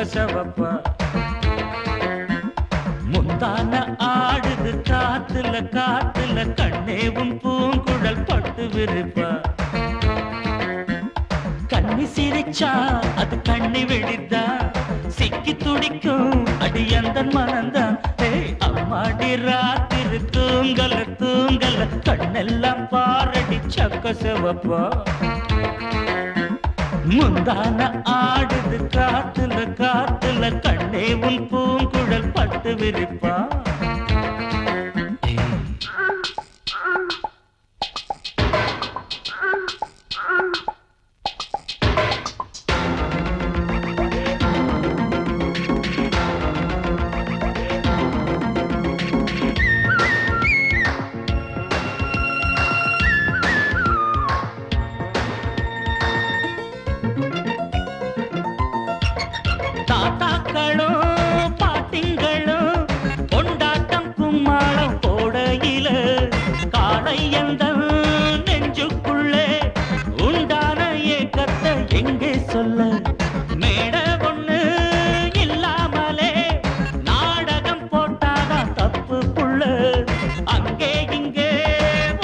சவப்பா முந்தான ஆடுது காத்துல காத்துல கண்ணேவும் பூங்குழல் பட்டு விரிப்பா கண்ணி சிரிச்சா அது கண்ணி வெடித்தா சிக்கி துடிக்கும் அடி அந்த மனந்தான் அம்மாடி ராத்திரி தூங்கல தூங்கல கண்ணெல்லாம் பாரடி சக்க செவப்பா முந்தான ஆடுது காத்துல காத்துல கண்ணே உன் பூங்குழல் பட்டு விரிப்பா தாத்தாக்களும் பாட்டிங்களும் கொண்டாட்டம் கும்மாளம் போடையில காலை எந்த நெஞ்சுக்குள்ளே உண்டான ஏக்கத்தை எங்கே சொல்ல மேட ஒண்ணு இல்லாமலே நாடகம் போட்டாதான் தப்பு புள்ள அங்கே இங்கே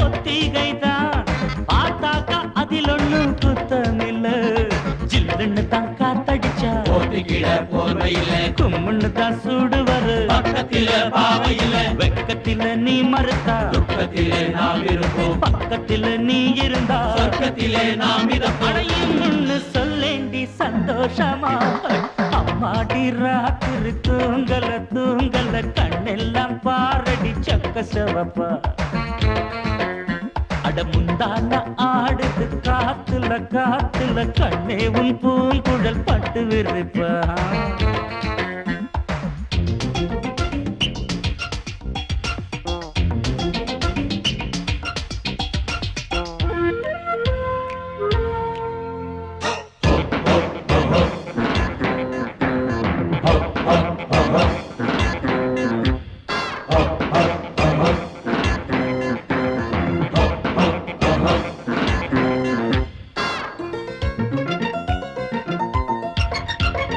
ஒத்திகைதான் பார்த்தாக்கா அதில் ஒண்ணு குத்தமில்ல ஜில்லுன்னு தான் காத்தடிச்சா கும்முன்னு தான் சூடு வரு பக்கத்தில பாவையில வெக்கத்தில நீ மறுத்தா துக்கத்திலே நாம் இருப்போம் பக்கத்தில நீ இருந்தா சொர்க்கத்திலே நாம் அடையும்னு சொல்லேண்டி சந்தோஷமா அம்மாடி ராத்திரி தூங்கல தூங்கல கண்ணெல்லாம் பாரடி சக்க செவப்பா அட முந்தான ஆடுது காத்துல காத்துல கண்ணே உன் பூங்குழல் பட்டு விரிப்பா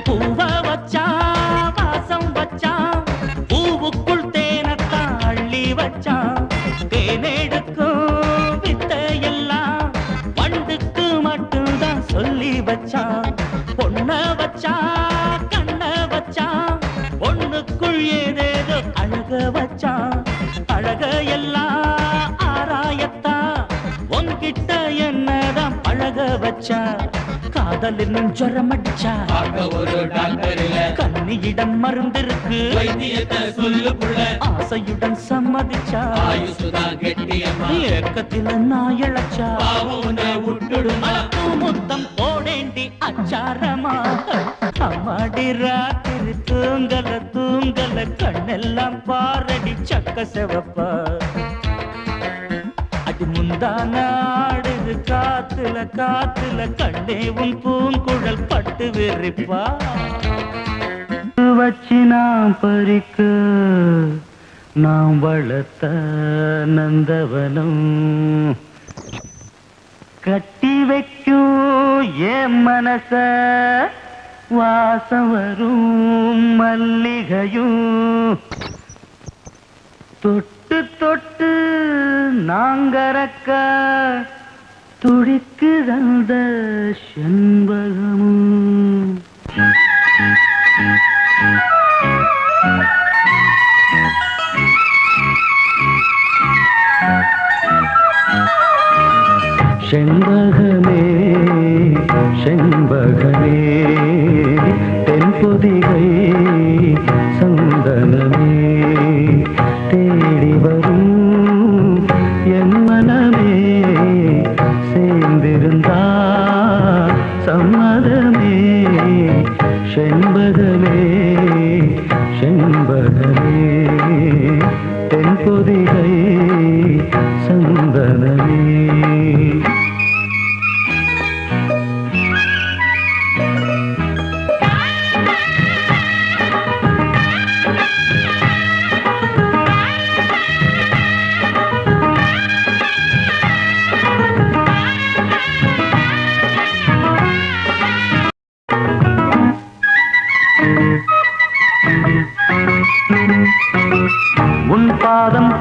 பூவ வச்சா வாசம் வச்சா பூவுக்குள் தேனத்தான் அள்ளி வச்சா தேனெடுக்கும் வித்தையெல்லாம் வண்டுக்கு மட்டும்தான் சொல்லி வச்சா பொண்ண வச்சா கண்ண வச்சா பொண்ணுக்குள் ஏதேதோ அழக வச்சா அழக எல்லாம் ஆராயத்தான் உன்கிட்ட என்னதான் பழக வச்சா காதல் என்னும் ஜரம் அடிச்சா ஒரு டாக்டர் இல்ல கண்ணியிடம் மருந்திருக்கு வைத்தியத்தை சொல்லு புள்ள ஆசையுடன் சம்மதிச்சா ஆயுசுதான் கெட்டியம்மா ஏக்கத்தில நான் இழைச்சா உன்னை விட்டுடும் முத்தம் போடேண்டி அச்சாரமா அம்மாடி ராத்திரி தூங்கல தூங்கல கண்ணெல்லாம் பாரடி சக்க செவப்பா அடி முந்தான ஆடுது காத்துல காத்துல கண்ணே உன் பூங்குழல் பட்டு விரிப்பா வச்சு நாம் பறிக்க நாம் வளர்த்த நந்தவனம் கட்டி வைக்கும் என் மனச வாசம் வரும் மல்லிகையும் தொட்டு தொட்டு நாங்கறக்க துடிக்குதந்த செண்பகமும் செண்பகமே செண்பகமே தென்பொதிகை சந்தனமே தேடி வரும் என் மனமே சேர்ந்திருந்தா சம்மதமே செண்பகமே செண்பகமே தென்பொதிகை சந்தனமே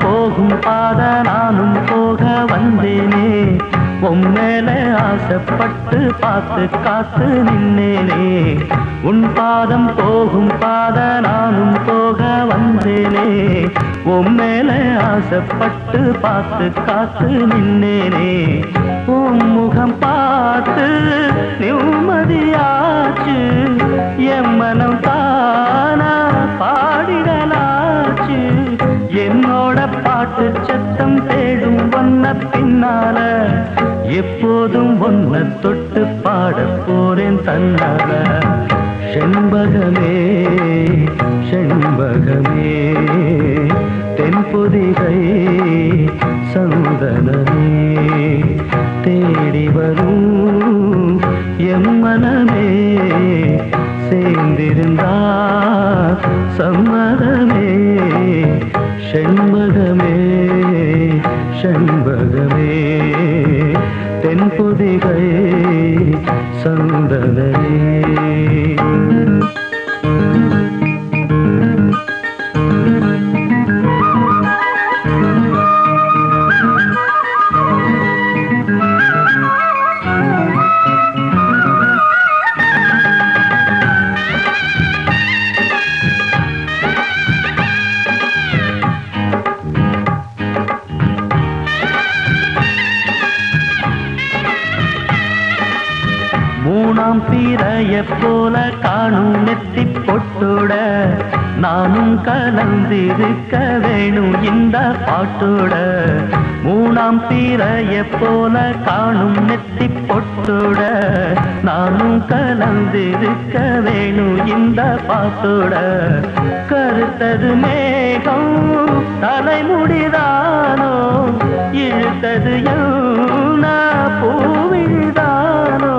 போகும் பாத நானும் போக வந்தேனே உன் மேல ஆசைப்பட்டு பார்த்து காத்து நின்னேனே உன் பாதம் போகும் பாத நானும் போக வந்தேனே உன் மேல ஆசைப்பட்டு பார்த்து காத்து நின்னேனே உன் முகம் பார்த்து நிம்மதியாச்சு என் மனம் தானா பாடிடலாச்சு என்னோட பாட்டு சத்தம் தேடும் ஒன்ன பின்னால எப்போதும் ஒன்ன தொட்டு பாட போறேன் தன்னால செண்பகமே செண்பகமே தென்பொதிகை சந்தனமே தேடி வரும் எம் மனமே சேர்ந்திருந்தா சம்மதமே செண்பகமே செண்பகமே தென்பொதிகை சந்தனமே மூணாம் பிறைய போல காணும் நெத்தி பொட்டோட நானும் கலந்திருக்க வேணும் இந்த பாட்டோட மூணாம் பிறைய போல காணும் நெத்தி பொட்டோட நானும் கலந்திருக்க வேணும் இந்த பாட்டோட கருத்தது மேகம் தலைமுடிதானோ இழுத்தது பூவிதானோ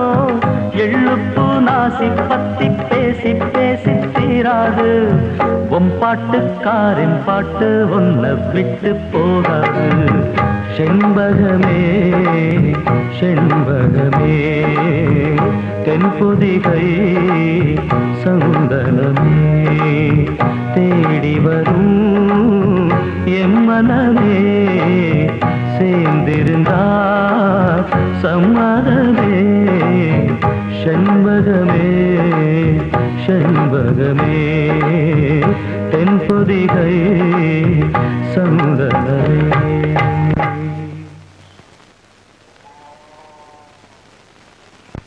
எழுப்பு நாசி பத்தி பேசி பேசி தீராது உன் பாட்டுக்காரின் பாட்டு ஒன்ன விட்டு போகாது செண்பகமே செண்பகமே தென்பொதிகை சந்தனமே தேடி வரும் எம் மனமே சேர்ந்திருந்தா சம்மதமே செண்பகமே செண்பகமே தென்பொதிகை சந்தனமே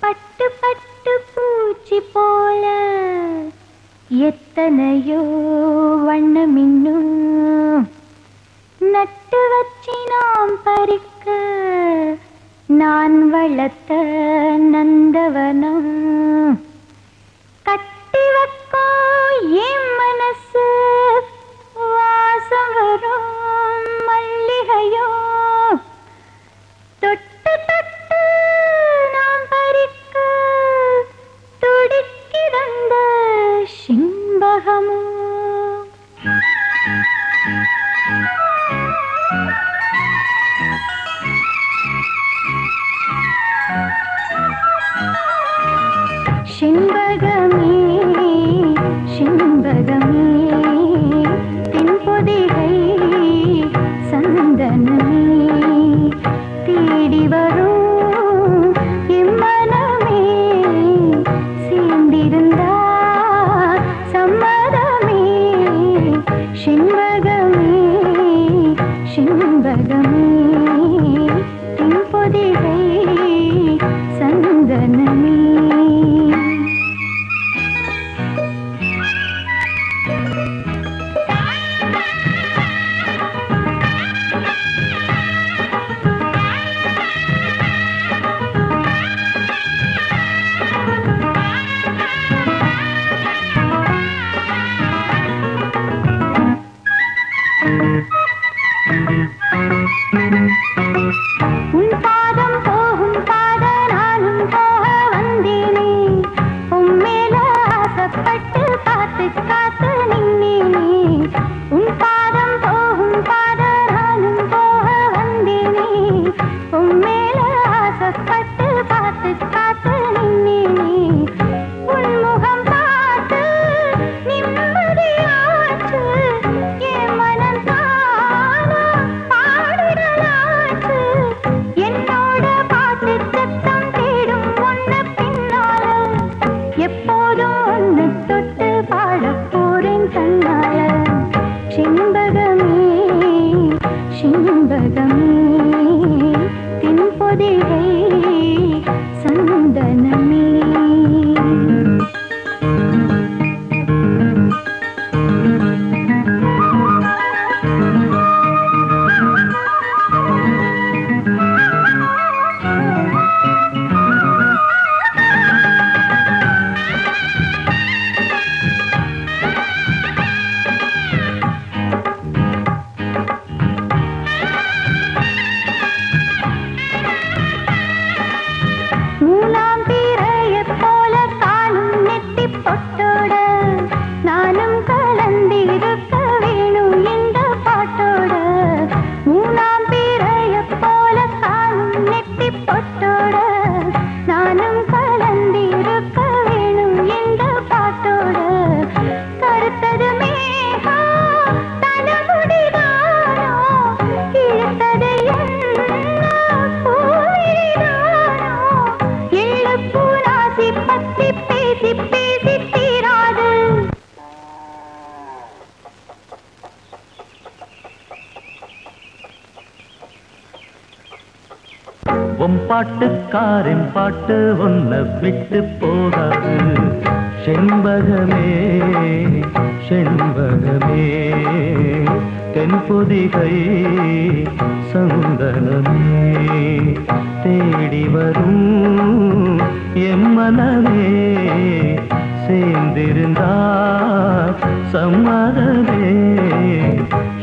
பட்டு பட்டு பூச்சி போல எத்தனையோ வண்ணமின்னும் நட்டு வச்சி நாம் பறிக்க நான் வளர்த்த நந்தவனம் கட்டி வைக்கோ என் மனசு வாசம் வரும் மல்லிகையோ தொட்டு தொட்டு நாம் பறிக்க துடிக்கிறந்த சிம்பகமோ செண்பகமே செண்பகமே தென்பொதிகை சந்தனமே தேடி வரும் எம் மனமே சேர்ந்திருந்தா சம்மதமே செண்பகமே செண்பகமே தென்பொதிகை சந்தனமே உன் பாதம் போகும் பாத நானும் போக வந்தேனே உன் மேல ஆசைப்பட்டு பார்த்து காத்து நின்னேனே உன் பாதம் போகும் பாத நானும் போக வந்தேனே உன் மேல ஆசைப்பட்டு பார்த்து காத்து நின்னேனே உன் முகம் பார்த்து நிம்மதியாச்சு என் மனம் தானா செண்பகமே தென்பொதிகை சந்தனமே பாட்டுக்காரின் பாட்டு ஒன்ன விட்டு போகாது செண்பகமே செண்பகமே தென்பொதிகை சந்தனமே தேடி வரும் எம்மனமே சேர்ந்திருந்தா சம்மதமே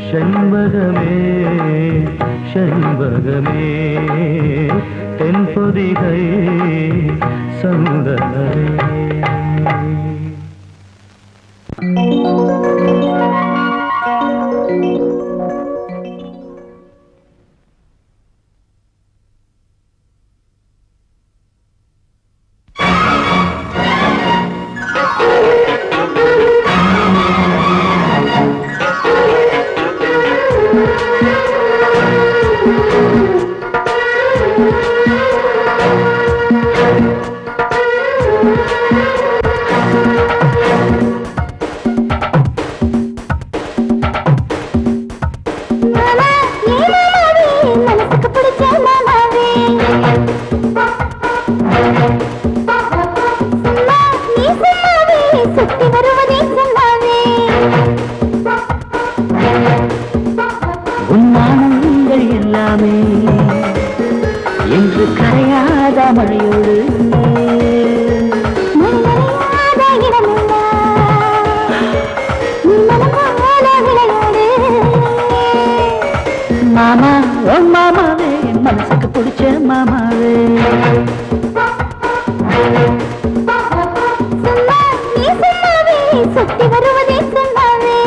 செண்பகமே செண்பகமே தென்பொதிகை சந்தனமே என்று கரையாத மழையோடு மாமா ஓ மாமாவே மனசுக்கு பிடிச்ச மாமாவே சுத்தி வருவதே சொன்னாவே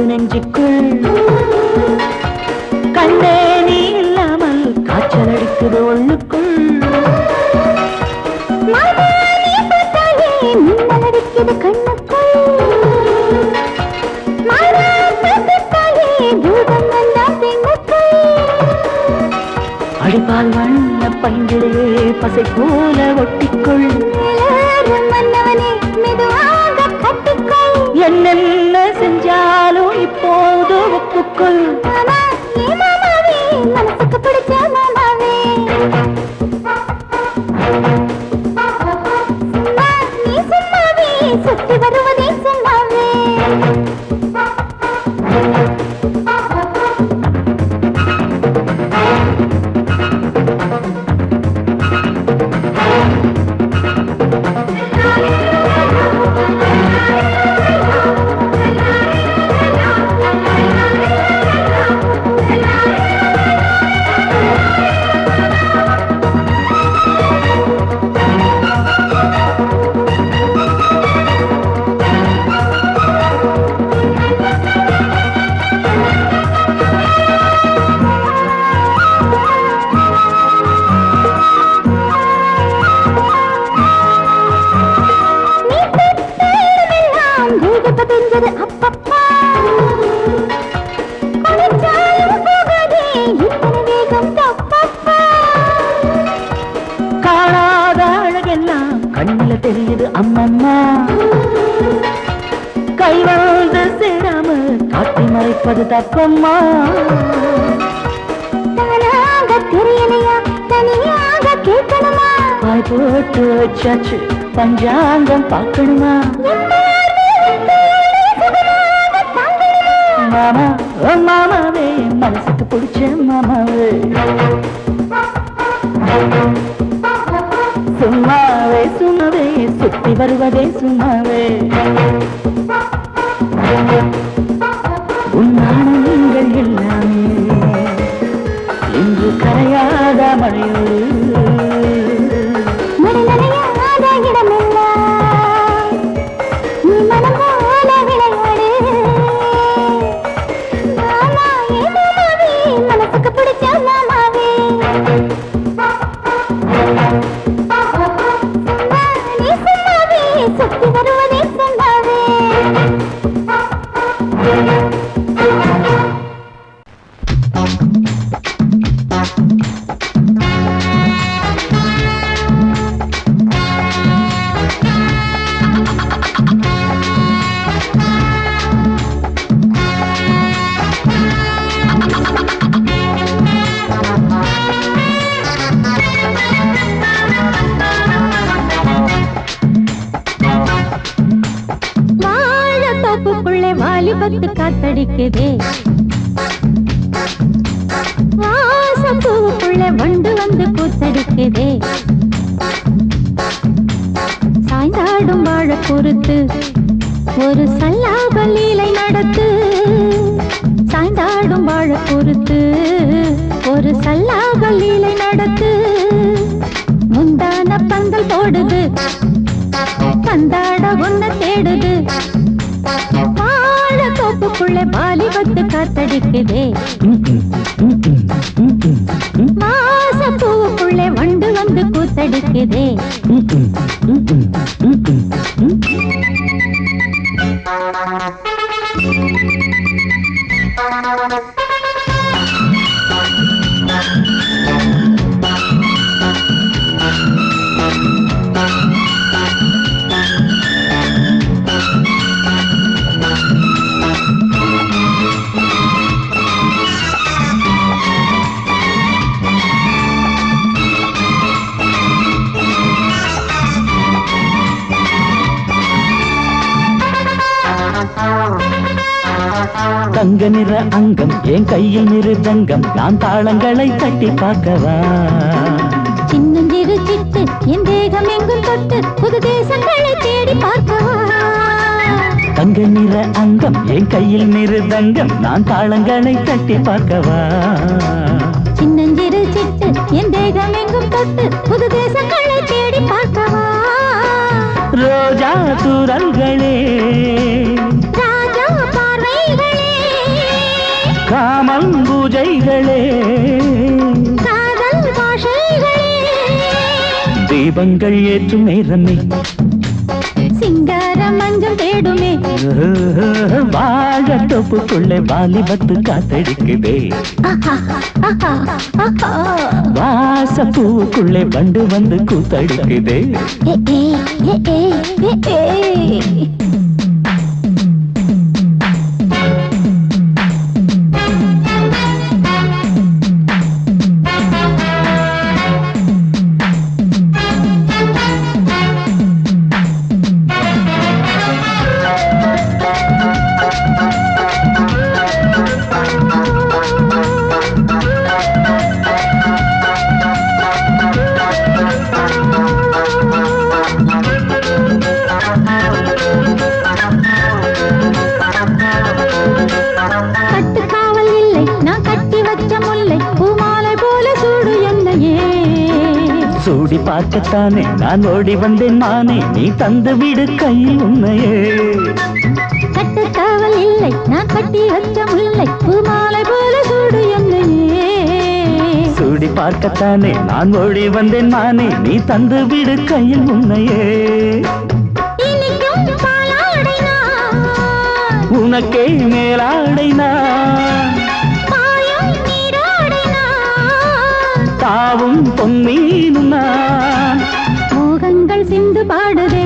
நெஞ்சுக்குள் கண்ணே நீ இல்லாமல் காய்ச்சல் அடிக்குது ஒண்ணுக்குள் அடிக்குது கண்ணுக்குள் அடிப்பால் வண்ண பைங்கிலே பசை போல ஒட்டிக்குள் மன்னவனே மெதுவாக கட்டிக்குள் என்னென்ன செஞ்சாலும் இப்போது ஒப்புக்குள் மனசுக்கு பிடிச்ச மாமாவே நீ சொன்னாவே சுத்தி வருவதே சொன்னாவே அம்மா கை வந்து சேராம காட்டி மறைப்பது தப்பம்மா தானாக தெரியலையா தனியாக கேட்கணுமா பாய் போட்டு வச்சாச்சு பஞ்சாங்கம் பார்க்கணுமா மாமா ஓ மாமாவே மனசுக்கு பிடிச்ச மாமாவே சும்மாவே சும்மாவே சுத்தி வருவதே சும்மாவே உன்னானங்கள் எல்லாமே இன்று கரையாத மழையோடு மனநனையாத இடமெல்லாம் நீ மனம் போல விளையாடு மாமாவே மாமாவே மனசுக்கு பிடிச்ச மாமாவே சும்மாவே சும்மாவே சுத்தி வருவதே சும்மாவே வாழத்தோப்புக்குள்ளே வாலிபத்து காத்தடிக்குதே வாசப்பூவுக்குள்ளே வண்டு வந்து கூத்தடிக்குதே சாய்ந்தாடும் வாழ பொறுத்து ஒரு சல்லாப லீலை நடத்து சாய்ந்தாடும் வாழ பொறுத்து ஒரு சல்லாப லீலை நடத்து முந்தான பந்தல் போடுது பந்தாட ஒன்ன தேடுது வாழ தோப்புக்குள்ளே வாலிபத்து காத்தடிக்குதே வாசப்பூவுக்குள்ளே வண்டு வந்து கூத்தடிக்குதே தங்க நிற அங்கம் என் கையில் மிருதங்கம் நான் தாளங்களை தட்டி பார்க்கவா சின்னஞ்சிறு சிட்டு என் தேகம் எங்கும் தொட்டு புது தேசங்களை தேடி பார்க்கவா தங்க நிற அங்கம் என் கையில் மிருதங்கம் நான் தாளங்களை தட்டி பார்க்கவா சின்னஞ்சிறு சிட்டு என் தேகம் எங்கும் தொட்டு புது தேசங்களை தேடி பார்க்கவா ரோஜா தூரல்களே ராஜா பார்வைகளே காமம் பூஜைகளே காதல் பாஷைகளே தீபங்கள் ஏற்றும் நேரமே சிங்கார மஞ்சள் தேடுமே வாழ தொப்புக்குள்ளே வாலிபத்து காத்தடிக்குதே வாசப்பூவுக்குள்ளே வண்டு வந்து கூத்தடிக்குதே கட்டுக்காவல் இல்லை நான் கட்டி வச்ச முல்லை பூமாலை போல சூடு என்னையே சூடி பார்க்கத்தானே நான் ஓடி வந்தேன் நானே நீ தந்து விடு கையில் உண்மையே கட்டுக்காவல் இல்லை நான் கட்டி வச்ச முல்லை பூமாலை போல சூடு என்னையே சூடி பார்க்கத்தானே நான் ஓடி வந்தேன் நானே நீ தந்து விடு கையில் உண்மையே இனிக்கும் பாலாடை நான் உனக்கே மேலாடை நான் பாயும் நீராடை நான் தாவும் பொன்னீனும் நான் மோகங்கள் சிந்து பாடுதே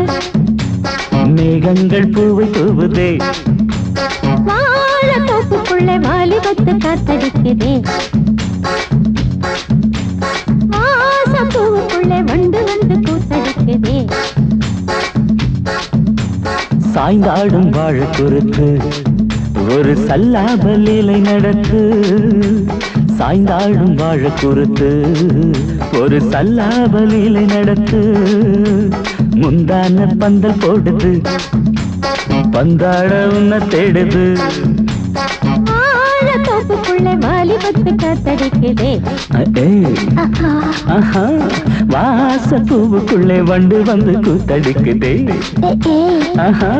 மேகங்கள் பூவை தூவுதே வாழ தோப்புக்குள்ளே வாலிபத்து காத்தடிக்குதே வாசம் பூவுக்குள்ளே வண்டு வந்து கூத்தடிக்குதே சாய்ந்தாடும் வாழ குறுக்கு ஒரு சல்லாப லீலை நடத்து சாய்ந்தாடும் வாழ குறுத்து ஒரு சல்லாப லீலை நடத்து முந்தான பந்தல் போடுது பந்தாட உன்ன தேடுது வாழ தோப்புக்குள்ளே வாலிபத்து காத்தடிக்குதே வாச பூவுக்குள்ளே வண்டு வந்து கூத்தடிக்குதே ஆஹா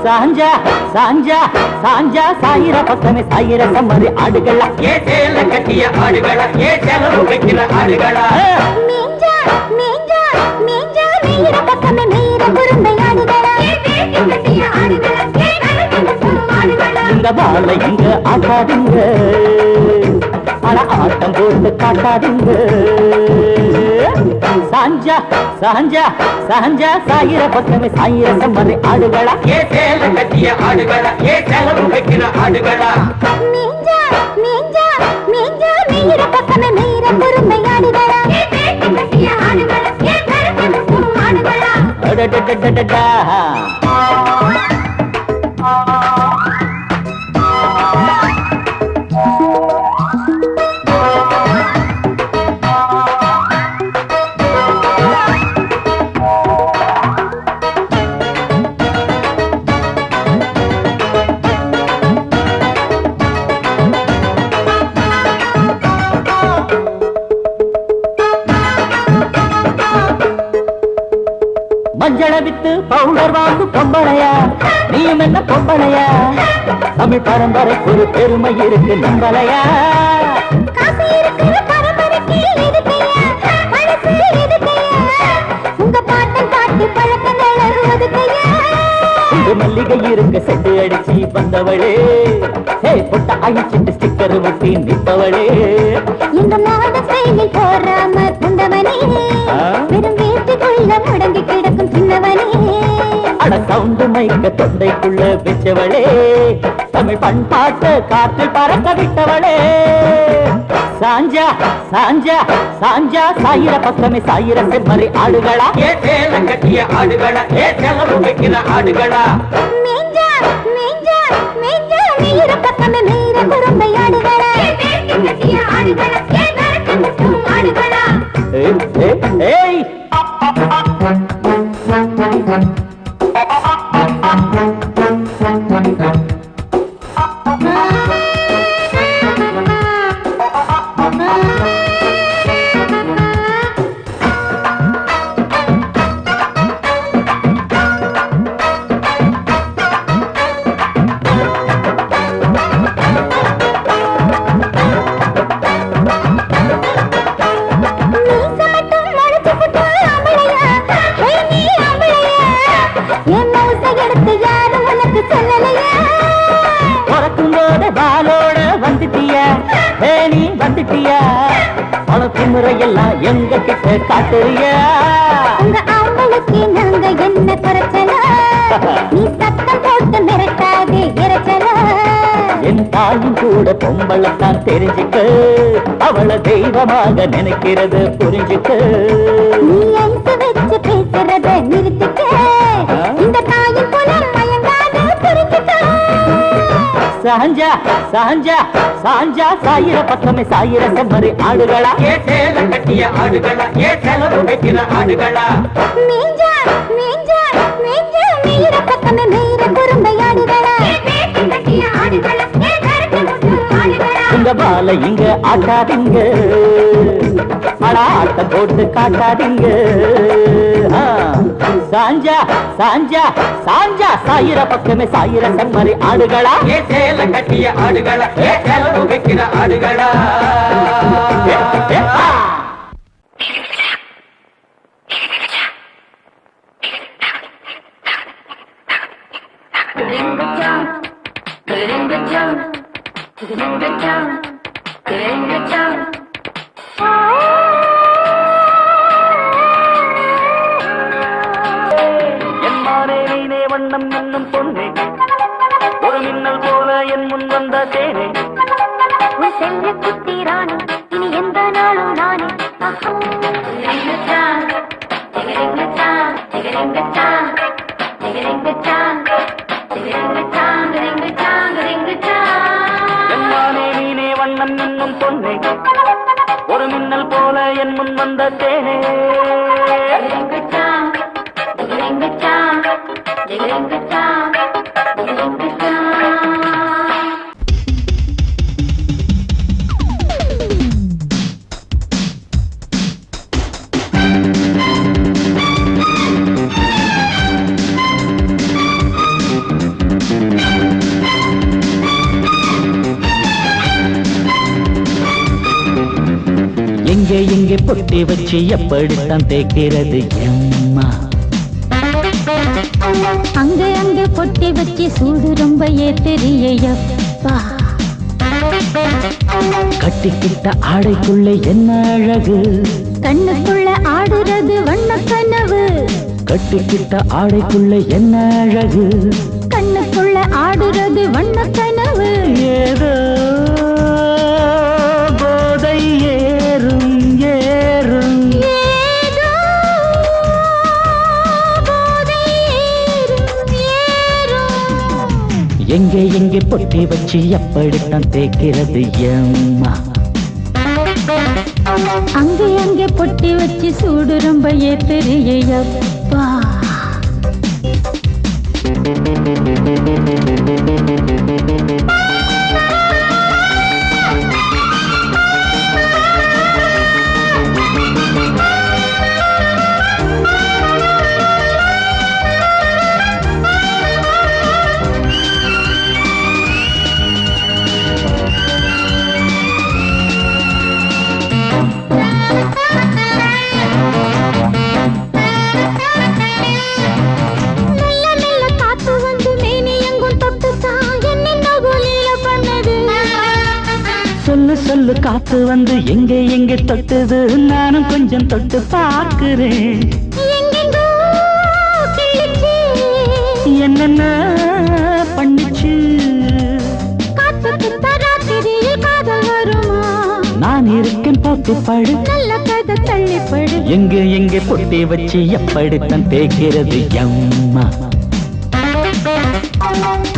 சாஞ்சா சாஞ்சா சாஞ்சா சாயிர பக்கமே சாயிர சம்மதி ஆடுகளா ஏ சேல கட்டிய ஆடுகளா ஏ செலவு வைக்கிற ஆடுகளா மீஞ்சா மீஞ்சா மீஞ்சா நீர பக்கமே நீர குருந்தை ஆடுகளா ஏ வேட்டி கட்டிய ஆடுகளா ஏ கலக்கல ஆடுகளா இந்த பால இங்க ஆட்டாதீங்க அட ஆட்டம் போட்டு காட்டாதீங்க சாஞ்சா சாஞ்சா சாஞ்சா சாயிர பக்கமே சாயிர சம்மதி ஆடுகளா ஏ சேல கட்டிய ஆடுகளா ஏ செலவு வைக்கிற ஆடுகளா மீஞ்சா மீஞ்சா மீஞ்சா நீர பக்கமே நீர குருந்தை ஆடுகளா ஏ வேட்டி கட்டிய ஆடுகளா ஏ கலக்கல ஆடுகளா அடடடடடடா மஞ்சள வித்து பவுடர் வாங்கு பொம்பளையா நீயும் என்ன பொம்பளையா தமிழ் பரம்பரைக்கு ஒரு பெருமை இருக்கு நம்பலையா காசு இருக்கிற பரம்பரைக்கு எதுக்கையா பழசு எதுக்கையா உங்க பாட்டன் பாட்டி பழக்கங்கள் அதுக்கையா இந்த மல்லிகை இருக்க செட்டு அடிச்சு வந்தவளே ஹே பொட்ட அழிச்சிட்டு ஸ்டிக்கர் ஒட்டி நிற்பவளே இந்த மாத செயலில் போறாம குண்டவனே வெறும் வீட்டுக்குள்ள முடங்கி கிடக்கும் சின்னவனே அட சவுண்டு மைக்க தொண்டைக்குள்ள வச்சவளே தமிழ் பண்பாட்டு காற்றில் பறக்க விட்டவளே சாஞ்சா சாஞ்சா சாஞ்சா சாயிர பக்கமே சாயிர செம்மறி ஆடுகளா ஏ சேல கட்டிய ஆடுகளா ஏ செலவு வைக்கிற ஆடுகளா மீஞ்சா மீஞ்சா மீஞ்சா நீர பக்கமே நீர குறும்பை ஆடுகளா கட்டிய ஆடுகளா ஏ நரக்கம் ஆடுகளா ஏய் முறையெல்லாம் எங்க கிட்ட காட்டுறியா உங்க ஆம்பளுக்கு நாங்க என்ன குறைச்சலா நீ சத்தம் போட்டு மிரட்டாதே இறைச்சலா என் தாயும் கூட பொம்பளைத்தான் தெரிஞ்சுக்க அவளை தெய்வமாக நினைக்கிறது புரிஞ்சுக்க நீ ஐசு வச்சு பேசுறத நிறுத்திக்க இந்த தாயின் குலம் மயங்காத புரிஞ்சுக்க சாஞ்சா சாஞ்சா சாஞ்சா சாயிர பக்கமே சாயிர செம்மறி ஆடுகளா ஏ சேல கட்டிய ஆடுகளா ஏ செலவு வைக்கிற ஆடுகளா மீஞ்சா மீஞ்சா மீஞ்சா மீற பக்கமே மீற குறும்பை ஆடுகளா கட்டிய ஆடுகளா ஏ கருத்து ஆடுகளா இந்த பால இங்க ஆட்டாதீங்க அட ஆட்டம் போட்டு காட்டாதீங்க சாஞ்சா சாஞ்சா சாஞ்சா சாயிர பக்கமே சாயிர செம்மறி ஆடுகளா ஏ சேல கட்டிய ஆடுகளா ஏ சேல வைக்கிற ஆடுகளா வண்ணம் என்னும் பொண்ணே ஒரு மின்னல் போல என் முன் வந்த தேனே செல்ல குட்டிரானே இனி எந்த நாளும் நானே நீனே வண்ணம் என்னும் பொண்ணே ஒரு மின்னல் போல என் முன் வந்த தேனே எங்கே எங்கே பொட்டி வச்சு எப்படித்தான் தேய்க்கிறது எம்மா அங்க அங்க பொட்டி வச்சு சூடு ரொம்ப ஏத்தெரியப்பா கட்டிக்கிட்ட ஆடைக்குள்ள என்ன அழகு கண்ணுக்குள்ள ஆடுறது வண்ண கனவு கட்டிக்கிட்ட ஆடைக்குள்ள என்ன அழகு கண்ணுக்குள்ள ஆடுறது வண்ண கனவு ஏதோ போதை ஏறும் ஏறும் ஏதோ போதை ஏறும் ஏறும் எங்கே எங்கே பொட்டி வச்சு எப்படித்தான் தேய்க்கிறது எம்மா அங்கே அங்கே பொட்டி வச்சு சூடு ரொம்ப ஏத்தெரியப்பா சொல்லு சொல்லு காத்து வந்து எங்கே எங்கே தொட்டுது நானும் கொஞ்சம் தொட்டு பார்க்கிறேன் என்னென்ன பண்ணிச்சு நான் இருக்கேன் போட்டு படு நல்ல கதை தள்ளிப்படு எங்கே எங்கே பொட்டி வச்சு எப்படித்தான் தேய்க்கிறது எம்மா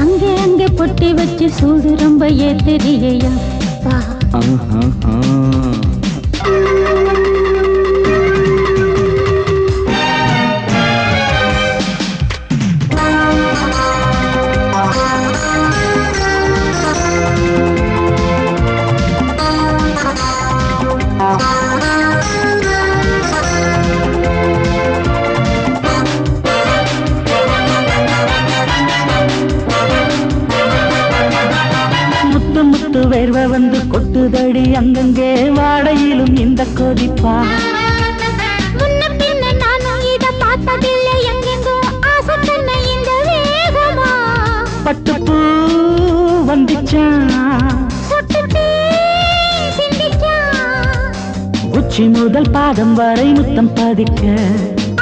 அங்கே அங்கே பொட்டி வச்சு சூடு ரொம்ப ஏத்தெரியப்பா வேர்வை வந்து கொட்டுதடி அங்கங்கே வாடையிலும் இந்த கொதிப்பா முன்ன பின்ன நானும் இத பார்த்ததில்லை எங்கெங்கோ ஆசை தன்னை இந்த வேகமா பட்டுப்பூ வந்துச்சா சுட்டுட்டு சிந்திச்சா உச்சி முதல் பாதம் வரை முத்தம் பதிக்க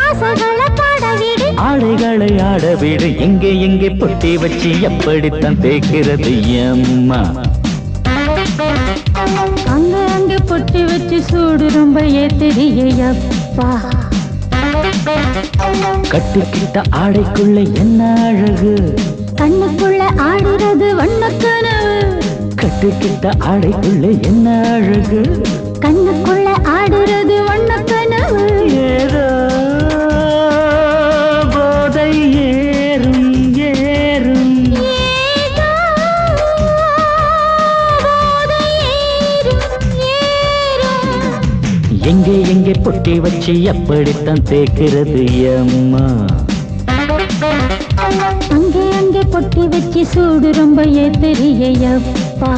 ஆசைகளை பாடவிடு ஆடைகளை ஆடவிடு எங்கே எங்கே பொட்டி வச்சு எப்படித்தான் தேய்க்கிறது எம்மா அங்க அங்க பொட்டி வச்சு சூடு ரொம்ப ஏத்தெரியப்பா கட்டிக்கிட்ட ஆடைக்குள்ள என்ன அழகு கண்ணுக்குள்ள ஆடுறது வண்ண கனவு கட்டிக்கிட்ட ஆடைக்குள்ள என்ன அழகு கண்ணுக்குள்ள ஆடுறது வண்ண கனவு ஏதோ போதை ஏறும் ஏறும் ஏதோ போதை ஏறும் ஏறும் எங்கே எங்கே பொட்டி வச்சு எப்படித்தான் தேக்கிறது அம்மா. அங்கே அங்கே பொட்டி வச்சு சூடு ரொம்ப ஏத்தறியப்பா.